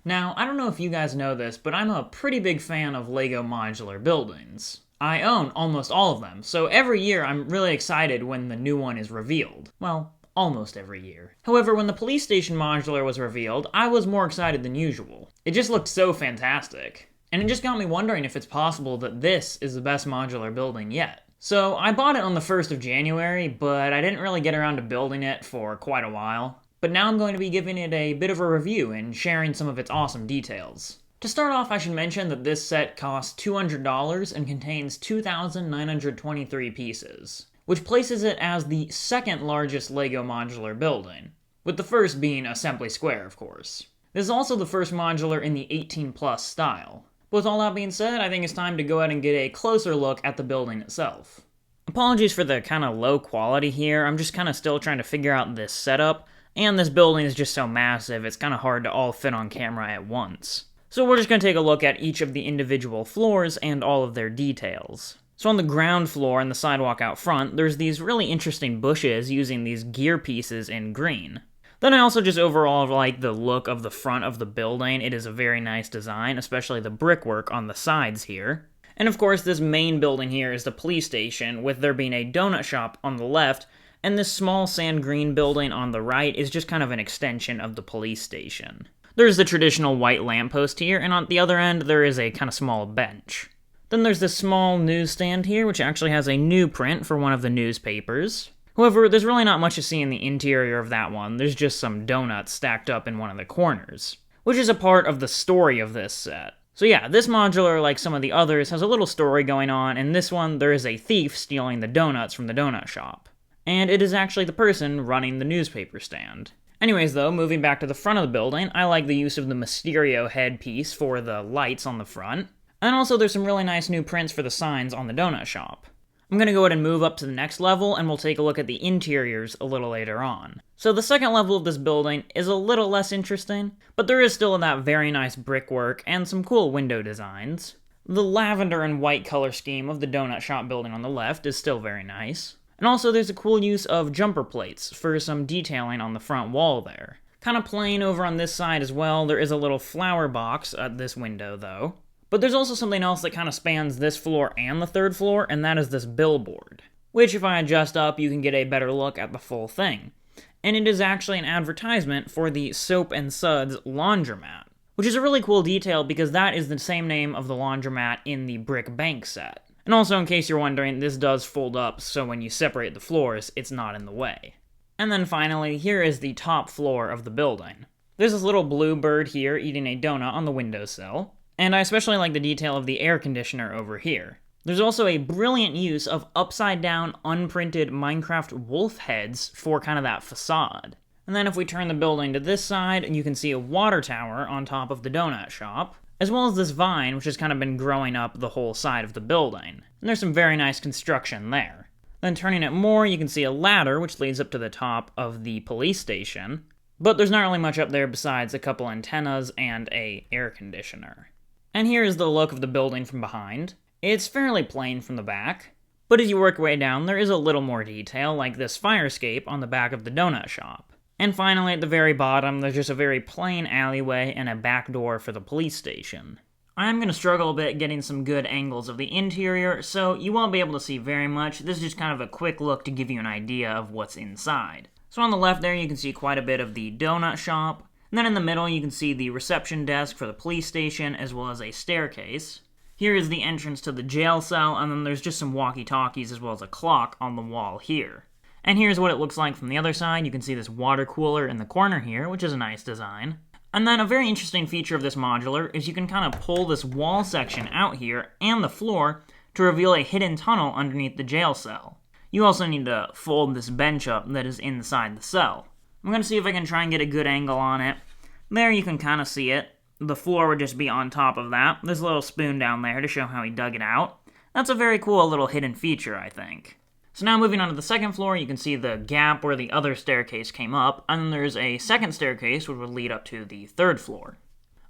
Now, I don't know if you guys know this, but I'm a pretty big fan of LEGO modular buildings. I own almost all of them, so every year I'm really excited when the new one is revealed. Well, almost every year. However, when the Police Station Modular was revealed, I was more excited than usual. It just looked so fantastic. And it just got me wondering if it's possible that this is the best modular building yet. So I bought it on the 1st of January, but I didn't really get around to building it for quite a while. But now I'm going to be giving it a bit of a review and sharing some of its awesome details. To start off, I should mention that this set costs $200 and contains 2,923 pieces, which places it as the second largest LEGO modular building, with the first being Assembly Square, of course. This is also the first modular in the 18+ style. But with all that being said, I think it's time to go ahead and get a closer look at the building itself. Apologies for the kind of low quality here, I'm just kind of still trying to figure out this setup, and this building is just so massive, it's kind of hard to all fit on camera at once. So we're just going to take a look at each of the individual floors and all of their details. So on the ground floor and the sidewalk out front, there's these really interesting bushes using these gear pieces in green. Then I also just overall like the look of the front of the building. It is a very nice design, especially the brickwork on the sides here. And of course, this main building here is the police station, with there being a donut shop on the left, and this small sand green building on the right is just kind of an extension of the police station. There's the traditional white lamppost here, and on the other end there is a kind of small bench. Then there's this small newsstand here, which actually has a new print for one of the newspapers. However, there's really not much to see in the interior of that one. There's just some donuts stacked up in one of the corners, which is a part of the story of this set. So yeah, this modular, like some of the others, has a little story going on. In this one, there is a thief stealing the donuts from the donut shop. And it is actually the person running the newspaper stand. Anyways though, moving back to the front of the building, I like the use of the Mysterio headpiece for the lights on the front. And also there's some really nice new prints for the signs on the donut shop. I'm going to go ahead and move up to the next level, and we'll take a look at the interiors a little later on. So the second level of this building is a little less interesting, but there is still that very nice brickwork and some cool window designs. The lavender and white color scheme of the donut shop building on the left is still very nice. And also there's a cool use of jumper plates for some detailing on the front wall there. Kind of plain over on this side as well. There is a little flower box at this window though. But there's also something else that kind of spans this floor and the third floor, and that is this billboard, which if I adjust up, you can get a better look at the full thing. And it is actually an advertisement for the Soap and Suds laundromat, which is a really cool detail because that is the same name of the laundromat in the Brick Bank set. And also, in case you're wondering, this does fold up, so when you separate the floors, it's not in the way. And then finally, here is the top floor of the building. There's this little blue bird here eating a donut on the windowsill. And I especially like the detail of the air conditioner over here. There's also a brilliant use of upside-down, unprinted Minecraft wolf heads for kind of that facade. And then if we turn the building to this side, you can see a water tower on top of the donut shop, as well as this vine, which has kind of been growing up the whole side of the building. And there's some very nice construction there. Then turning it more, you can see a ladder, which leads up to the top of the police station. But there's not really much up there besides a couple antennas and an air conditioner. And here is the look of the building from behind. It's fairly plain from the back, but as you work your way down, there is a little more detail, like this fire escape on the back of the donut shop. And finally, at the very bottom, there's just a very plain alleyway and a back door for the police station. I'm going to struggle a bit getting some good angles of the interior, so you won't be able to see very much. This is just kind of a quick look to give you an idea of what's inside. So on the left there, you can see quite a bit of the donut shop. And then in the middle, you can see the reception desk for the police station, as well as a staircase. Here is the entrance to the jail cell, and then there's just some walkie-talkies as well as a clock on the wall here. And here's what it looks like from the other side. You can see this water cooler in the corner here, which is a nice design. And then a very interesting feature of this modular is you can kind of pull this wall section out here and the floor to reveal a hidden tunnel underneath the jail cell. You also need to fold this bench up that is inside the cell. I'm going to see if I can try and get a good angle on it. There you can kind of see it. The floor would just be on top of that. There's a little spoon down there to show how he dug it out. That's a very cool little hidden feature, I think. So now moving on to the second floor, you can see the gap where the other staircase came up, and then there's a second staircase which would lead up to the third floor.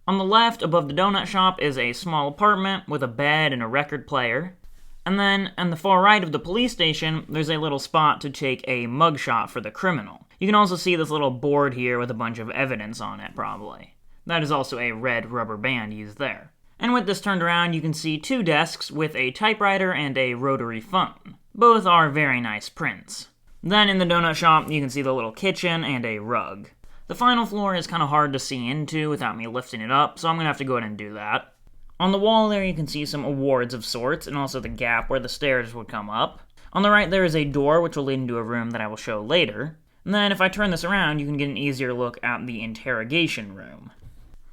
On the left, above the donut shop, is a small apartment with a bed and a record player. And then, on the far right of the police station, there's a little spot to take a mugshot for the criminal. You can also see this little board here with a bunch of evidence on it, probably. That is also a red rubber band used there. And with this turned around, you can see 2 desks with a typewriter and a rotary phone. Both are very nice prints. Then in the donut shop, you can see the little kitchen and a rug. The final floor is kind of hard to see into without me lifting it up, so I'm going to have to go ahead and do that. On the wall there, you can see some awards of sorts, and also the gap where the stairs would come up. On the right, there is a door which will lead into a room that I will show later. And then if I turn this around, you can get an easier look at the interrogation room.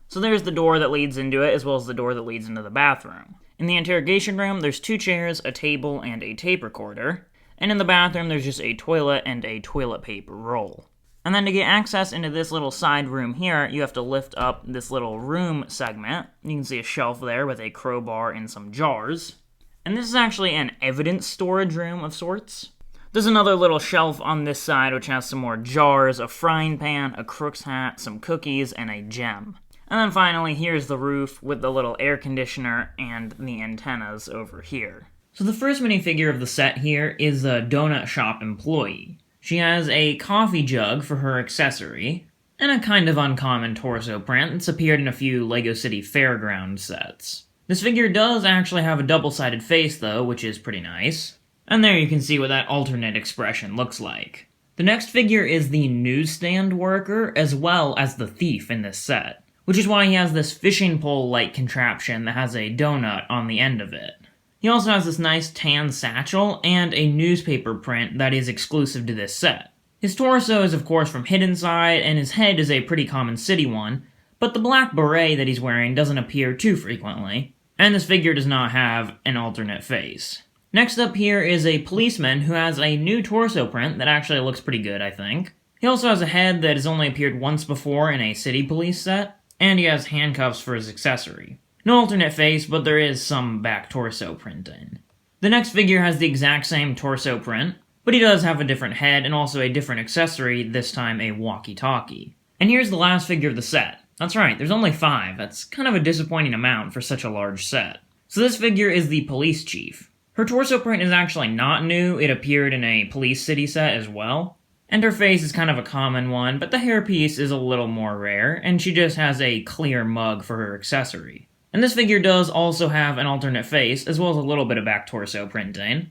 So there's the door that leads into it, as well as the door that leads into the bathroom. In the interrogation room, there's 2 chairs, a table, and a tape recorder. And in the bathroom, there's just a toilet and a toilet paper roll. And then to get access into this little side room here, you have to lift up this little room segment. You can see a shelf there with a crowbar and some jars. And this is actually an evidence storage room of sorts. There's another little shelf on this side which has some more jars, a frying pan, a crook's hat, some cookies, and a gem. And then finally, here's the roof with the little air conditioner and the antennas over here. So the first minifigure of the set here is a donut shop employee. She has a coffee jug for her accessory, and a kind of uncommon torso print that's appeared in a few LEGO City Fairground sets. This figure does actually have a double-sided face though, which is pretty nice. And there you can see what that alternate expression looks like. The next figure is the newsstand worker, as well as the thief in this set, which is why he has this fishing pole-like contraption that has a donut on the end of it. He also has this nice tan satchel and a newspaper print that is exclusive to this set. His torso is of course from Hidden Side, and his head is a pretty common city one, but the black beret that he's wearing doesn't appear too frequently, and this figure does not have an alternate face. Next up here is a policeman who has a new torso print that actually looks pretty good, I think. He also has a head that has only appeared once before in a city police set, and he has handcuffs for his accessory. No alternate face, but there is some back torso printing. The next figure has the exact same torso print, but he does have a different head and also a different accessory, this time a walkie-talkie. And here's the last figure of the set. That's right, there's only 5. That's kind of a disappointing amount for such a large set. So this figure is the police chief. Her torso print is actually not new, it appeared in a Police City set as well. And her face is kind of a common one, but the hairpiece is a little more rare, and she just has a clear mug for her accessory. And this figure does also have an alternate face, as well as a little bit of back torso printing.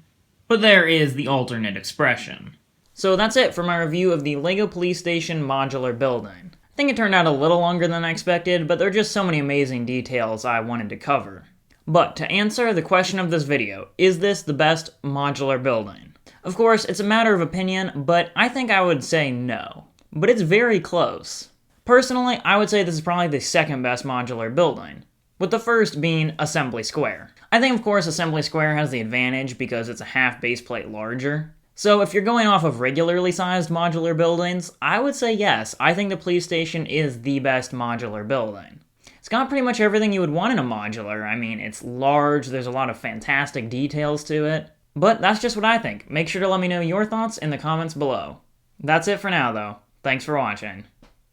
But there is the alternate expression. So that's it for my review of the LEGO Police Station Modular building. I think it turned out a little longer than I expected, but there are just so many amazing details I wanted to cover. But to answer the question of this video, is this the best modular building? Of course, it's a matter of opinion, but I think I would say no. But it's very close. Personally, I would say this is probably the second best modular building, with the first being Assembly Square. I think, of course, Assembly Square has the advantage because it's a half base plate larger. So if you're going off of regularly sized modular buildings, I would say yes, I think the police station is the best modular building. It's got pretty much everything you would want in a modular. I mean, it's large, there's a lot of fantastic details to it. But that's just what I think. Make sure to let me know your thoughts in the comments below. That's it for now, though. Thanks for watching.